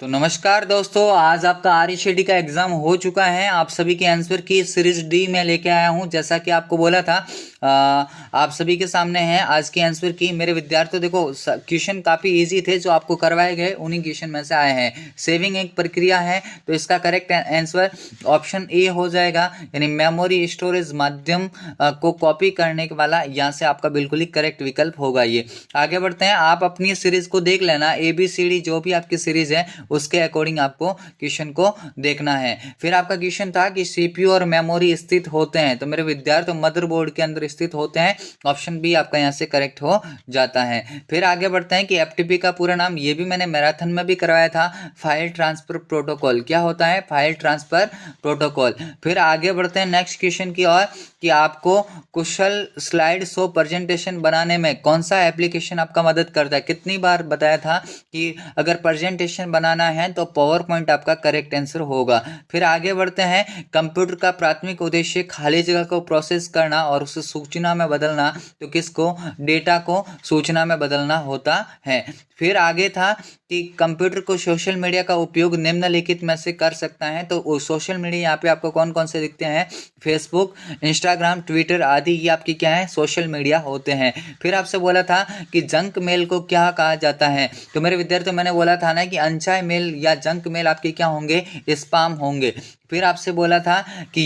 तो नमस्कार दोस्तों, आज आपका आरईसीटी का एग्जाम हो चुका है। आप सभी के आंसर की सीरीज डी में लेके आया हूं। जैसा कि आपको बोला था, आप सभी के सामने है आज के आंसर की। मेरे विद्यार्थियों देखो, क्वेश्चन काफ़ी इजी थे जो आपको करवाए गए, उन्हीं क्वेश्चन में से आए हैं। सेविंग एक प्रक्रिया है, तो इसका करेक्ट आंसर ऑप्शन ए हो जाएगा, यानी मेमोरी स्टोरेज माध्यम को कॉपी करने वाला। यहाँ से आपका बिल्कुल ही करेक्ट विकल्प होगा ये। आगे बढ़ते हैं, आप अपनी सीरीज को देख लेना, ABCD जो भी आपकी सीरीज है उसके अकॉर्डिंग आपको क्वेश्चन को देखना है। फिर आपका क्वेश्चन था कि CPU और मेमोरी स्थित होते हैं, तो मेरे विद्यार्थी मदरबोर्ड के अंदर स्थित होते हैं। ऑप्शन बी आपका यहाँ से करेक्ट हो जाता है। फिर आगे बढ़ते हैं कि FTP का पूरा नाम, ये भी मैंने मैराथन में भी करवाया था, फाइल ट्रांसफर प्रोटोकॉल। क्या होता है? File transfer protocol. फिर आगे बढ़ते हैं नेक्स्ट क्वेश्चन की ओर कि आपको कुशल स्लाइड शो प्रेजेंटेशन बनाने में कौन सा एप्लीकेशन आपका मदद करता है। कितनी बार बताया था कि अगर प्रेजेंटेशन बनाना है तो पावर पॉइंट आपका करेक्ट आंसर होगा। फिर आगे बढ़ते हैं, कंप्यूटर का प्राथमिक उद्देश्य खाली जगह को प्रोसेस करना और उसे सूचना में बदलना, तो किसको? डेटा को सूचना में बदलना होता है। फिर आगे था कि कंप्यूटर को सोशल मीडिया का उपयोग निम्नलिखित में से कर सकता है, तो सोशल मीडिया यहाँ पे आपको कौन कौन से दिखते हैं? फेसबुक, इंस्टाग्राम, ट्विटर आदि, ये आपकी क्या है? सोशल मीडिया होते हैं। फिर आपसे बोला था कि जंक मेल को क्या कहा जाता है, तो मेरे विद्यार्थियों मैंने बोला था ना कि अनचाहे मेल या जंक मेल आपके क्या होंगे? स्पैम होंगे। फिर आपसे बोला था कि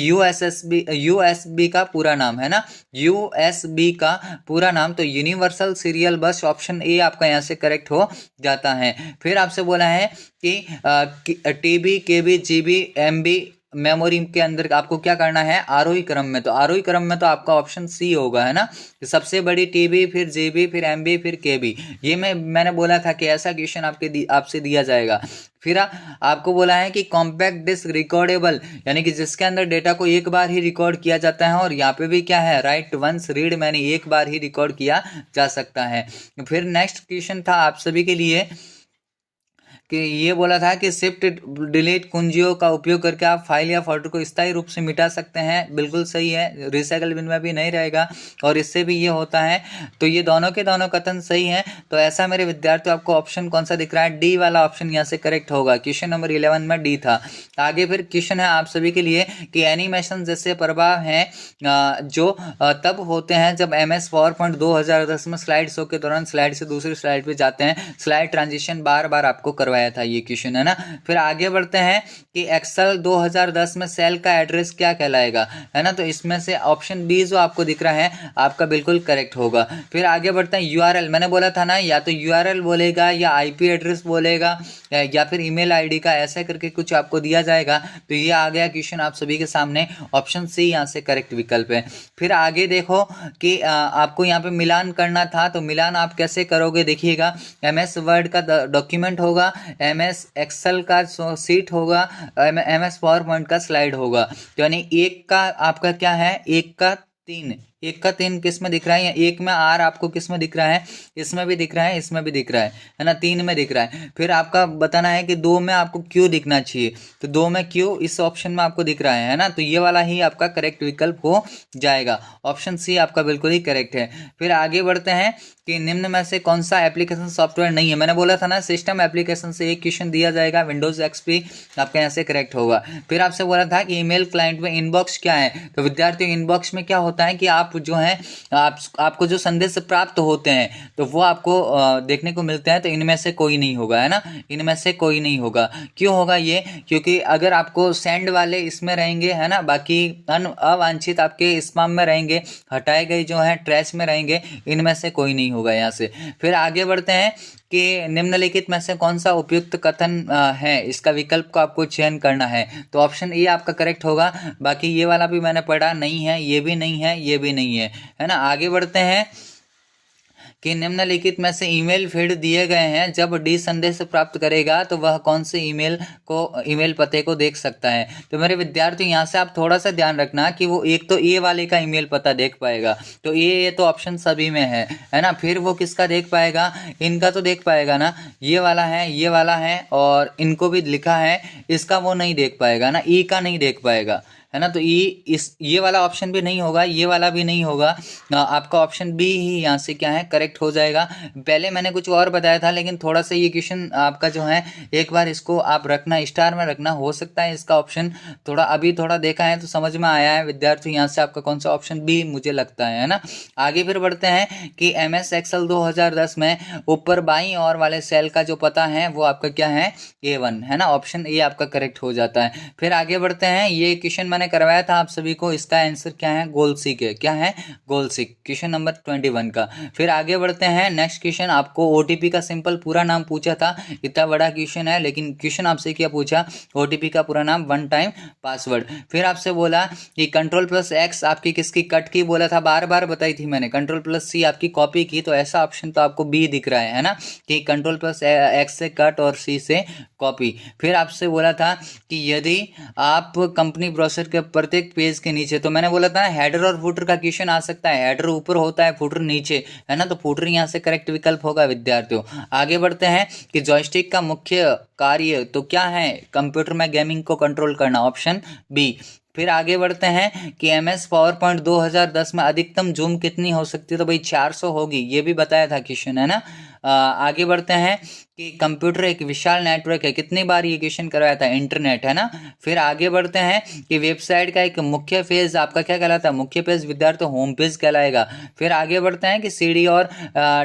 USB का पूरा नाम है ना, USB का पूरा नाम, तो यूनिवर्सल सीरियल बस। ऑप्शन ए आपका यहाँ से करेक्ट हो जाता है। फिर आपसे बोला है कि TB, KB, GB, MB memory के अंदर आपको क्या करना है? आरोही क्रम में, तो आरोही क्रम में तो आपका ऑप्शन सी होगा, है ना। सबसे बड़ी TB, फिर GB, फिर MB, फिर KB। ये मैंने बोला था कि ऐसा क्वेश्चन आपसे दिया जाएगा। फिर आपको बोला है कि कॉम्पैक्ट डिस्क रिकॉर्डेबल, यानी कि जिसके अंदर डेटा को एक बार ही रिकॉर्ड किया जाता है, और यहाँ पे भी क्या है? राइट वंस रीड, मैंने एक बार ही रिकॉर्ड किया जा सकता है। फिर नेक्स्ट क्वेश्चन था आप सभी के लिए कि ये बोला था कि शिफ्ट डिलीट कुंजियों का उपयोग करके आप फाइल या फोल्डर को स्थायी रूप से मिटा सकते हैं। बिल्कुल सही है, रिसाइकल बिन में भी नहीं रहेगा, और इससे भी ये होता है। तो ये दोनों के दोनों कथन सही हैं। तो ऐसा मेरे विद्यार्थियों आपको ऑप्शन कौन सा दिख रहा है? डी वाला ऑप्शन यहाँ से करेक्ट होगा। क्वेश्चन नंबर 11 में डी था। आगे फिर क्वेश्चन है आप सभी के लिए कि एनिमेशन जैसे प्रभाव हैं जो तब होते हैं जब MS PowerPoint 2010 में स्लाइड शो के दौरान स्लाइड से दूसरी स्लाइड पे जाते हैं। स्लाइड ट्रांजिशन बार बार आपको करवाया था, ये क्वेश्चन है ना। फिर आगे बढ़ते हैं कि एक्सेल 2010 में सेल का एड्रेस क्या कहलाएगा, है ना। तो इसमें से ऑप्शन बी जो आपको दिख रहा है आपका बिल्कुल करेक्ट होगा। फिर आगे बढ़ते हैं, URL मैंने बोला था ना, या तो URL बोलेगा या IP एड्रेस बोलेगा या फिर ईमेल ID का, ऐसा करके कुछ आपको दिया जाएगा। तो ये आ गया क्वेश्चन आप सभी के सामने, ऑप्शन सी यहाँ से करेक्ट विकल्प है। फिर आगे देखो कि आपको यहाँ पे मिलान करना था, तो मिलान आप कैसे करोगे? देखिएगा, MS वर्ड का डॉक्यूमेंट होगा, MS एक्सेल का सीट होगा, MS PowerPoint का स्लाइड होगा। यानी एक का आपका क्या है? एक का तीन किस में दिख रहा है? या एक में R आपको किस में दिख रहा है? इसमें भी दिख रहा है, इसमें भी दिख रहा है ना, 3 में दिख रहा है। फिर आपका बताना है कि 2 में आपको Q दिखना चाहिए, तो 2 में Q इस ऑप्शन में आपको दिख रहा है ना, तो ये वाला ही आपका करेक्ट विकल्प हो जाएगा। ऑप्शन सी आपका बिल्कुल ही करेक्ट है। फिर आगे बढ़ते हैं कि निम्न में से कौन सा एप्लीकेशन सॉफ्टवेयर नहीं है। मैंने बोला था ना, सिस्टम एप्लीकेशन से एक क्वेश्चन दिया जाएगा, विंडोज XP आपका यहाँ से करेक्ट होगा। फिर आपसे बोला था कि ईमेल क्लाइंट में इनबॉक्स क्या है, तो विद्यार्थियों इनबॉक्स में क्या होता है कि आप जो है आपको जो संदेश प्राप्त होते हैं तो वो आपको देखने को मिलते हैं, तो इनमें से कोई नहीं होगा, है ना, इनमें से कोई नहीं होगा। क्यों होगा ये? क्योंकि अगर आपको सेंड वाले इसमें रहेंगे, है ना, बाकी अवांछित आपके स्पैम में रहेंगे, हटाए गए जो है ट्रैश में रहेंगे, इनमें से कोई नहीं होगा यहाँ से। फिर आगे बढ़ते हैं कि निम्नलिखित में से कौन सा उपयुक्त कथन है, इसका विकल्प को आपको चयन करना है, तो ऑप्शन ए आपका करेक्ट होगा। बाकी ये वाला भी मैंने पढ़ा नहीं है, ये भी नहीं है, ये भी नहीं है ना। आगे बढ़ते हैं कि निम्नलिखित में से ईमेल फीड दिए गए हैं, जब डी संदेश प्राप्त करेगा तो वह कौन से ईमेल पते को देख सकता है। तो मेरे विद्यार्थी यहाँ से आप थोड़ा सा ध्यान रखना कि वो एक तो ए वाले का ईमेल पता देख पाएगा, तो ये तो ऑप्शन सभी में है ना। फिर वो किसका देख पाएगा? इनका तो देख पाएगा ना, ये वाला है, ये वाला है, और इनको भी लिखा है, इसका वो नहीं देख पाएगा ना, ई का नहीं देख पाएगा, है ना। तो ये वाला ऑप्शन भी नहीं होगा, ये वाला भी नहीं होगा, आपका ऑप्शन बी ही यहाँ से क्या है करेक्ट हो जाएगा। पहले मैंने कुछ और बताया था, लेकिन थोड़ा सा ये क्वेश्चन आपका जो है एक बार इसको आप रखना, स्टार में रखना, हो सकता है इसका ऑप्शन थोड़ा अभी थोड़ा देखा है तो समझ में आया है विद्यार्थी, यहाँ से आपका कौन सा ऑप्शन बी मुझे लगता है ना। आगे फिर बढ़ते हैं कि MS एक्सेल 2010 में ऊपर बाईं और वाले सेल का जो पता है वो आपका क्या है A1 है ना, ऑप्शन ए आपका करेक्ट हो जाता है। फिर आगे बढ़ते हैं, ये क्वेश्चन मैंने करवाया था आप सभी को, इसका आंसर क्या है गोलसिक है, क्या है गोलसिक, क्वेश्चन नंबर 21 का। फिर आगे बढ़ते हैं, नेक्स्ट क्वेश्चन आपको OTP का सिंपल पूरा नाम पूछा था, इतना बड़ा क्वेश्चन है लेकिन क्वेश्चन आपसे क्या पूछा, OTP का पूरा नाम वन टाइम पासवर्ड। फिर आपसे बोला कि Ctrl+X आपकी किसकी कट की, बोला था बार बार बताई थी मैंने, Ctrl+C आपकी कॉपी की, तो ऐसा ऑप्शन तो आपको बी दिख रहा है ना, कि Ctrl+X से कट और C से कॉपी। फिर आपसे बोला था कि यदि आप कंपनी ब्रोशर के प्रत्येक पेज के नीचे, तो मैंने बोला था ना हेडर और फुटर का क्वेश्चन आ सकता है, हेडर ऊपर होता है फुटर नीचे, है ना, तो फुटर यहाँ से करेक्ट विकल्प होगा विद्यार्थियों। आगे बढ़ते हैं कि जॉयस्टिक का मुख्य कार्य तो क्या है, कंप्यूटर में गेमिंग को कंट्रोल करना, ऑप्शन बी। फिर आगे बढ़ते हैं कि MS पावरपॉइंट 2010 में अधिकतम जूम कितनी हो सकती है, तो भाई 400 होगी, ये भी बताया था क्वेश्चन, है ना। आगे बढ़ते हैं कि कंप्यूटर एक विशाल नेटवर्क है, कितनी बार ये क्वेश्चन करवाया था, इंटरनेट, है ना। फिर आगे बढ़ते हैं कि वेबसाइट का एक मुख्य पेज आपका क्या कहलाता है, मुख्य पेज विद्यार्थी होम पेज कहलाएगा। फिर आगे बढ़ते हैं कि CD और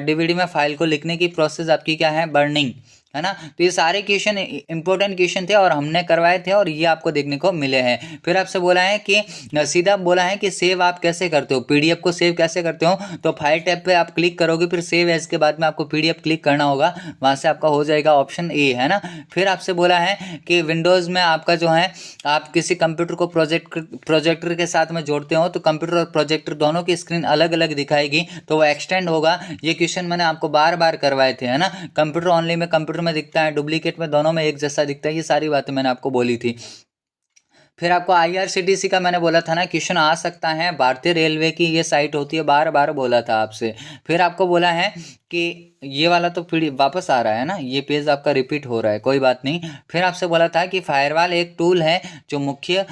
DVD में फाइल को लिखने की प्रोसेस आपकी क्या है, बर्निंग, है ना। तो ये सारे क्वेश्चन इंपॉर्टेंट क्वेश्चन थे और हमने करवाए थे और ये आपको देखने को मिले हैं। फिर आपसे बोला है कि सीधा बोला है कि सेव आप कैसे करते हो, PDF को सेव कैसे करते हो, तो फाइल टैब पे आप क्लिक करोगे, फिर सेव एज के बाद में आपको PDF क्लिक करना होगा, वहां से आपका हो जाएगा ऑप्शन ए, है ना। फिर आपसे बोला है कि विंडोज में आपका जो है आप किसी कंप्यूटर को प्रोजेक्टर के साथ में जोड़ते हो तो कंप्यूटर और प्रोजेक्टर दोनों की स्क्रीन अलग अलग दिखाएगी, तो वो एक्सटेंड होगा। ये क्वेश्चन मैंने आपको बार बार करवाए थे, है ना। कंप्यूटर ऑनली में कंप्यूटर में दिखता है, डुप्लीकेट में दोनों में एक जैसा दिखता है, ये सारी बातें मैंने आपको बोली थी। फिर आपको IRCTC का मैंने बोला था ना क्वेश्चन आ सकता है, भारतीय रेलवे की ये साइट होती है, बार बार बोला था आपसे। फिर आपको बोला है कि ये वाला तो फिर वापस आ रहा है ना, ये पेज आपका रिपीट हो रहा है, कोई बात नहीं। फिर आपसे बोला था कि फायरवॉल एक टूल है जो मुख्य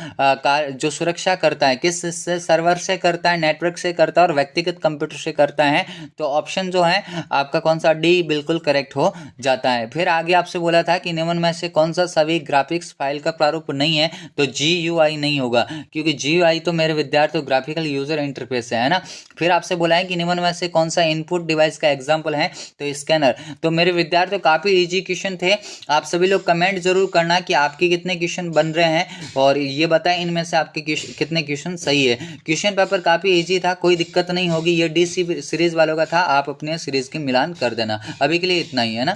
जो सुरक्षा करता है, किस से, सर्वर से करता है, नेटवर्क से करता है और व्यक्तिगत कंप्यूटर से करता है, तो ऑप्शन जो है आपका कौन सा, डी बिल्कुल करेक्ट हो जाता है। फिर आगे आपसे बोला था कि निम्न में से कौन सा सभी ग्राफिक्स फाइल का प्रारूप नहीं है, तो GUI नहीं होगा, क्योंकि GUI तो मेरे विद्यार्थियों ग्राफिकल यूजर इंटरफेस है ना। फिर आपसे बोला है कि निम्न में से कौन सा इनपुट डिवाइस का एग्जाम्पल है, तो स्कैनर। तो मेरे विद्यार्थियों काफी इजी क्वेश्चन थे, आप सभी लोग कमेंट जरूर करना कि आपके कितने क्वेश्चन बन रहे हैं और ये बताएं इनमें से आपके कितने क्वेश्चन सही है। क्वेश्चन पेपर काफी इजी था, कोई दिक्कत नहीं होगी, ये DC सीरीज वालों का था, आप अपने सीरीज के मिलान कर देना। अभी के लिए इतना ही, है ना।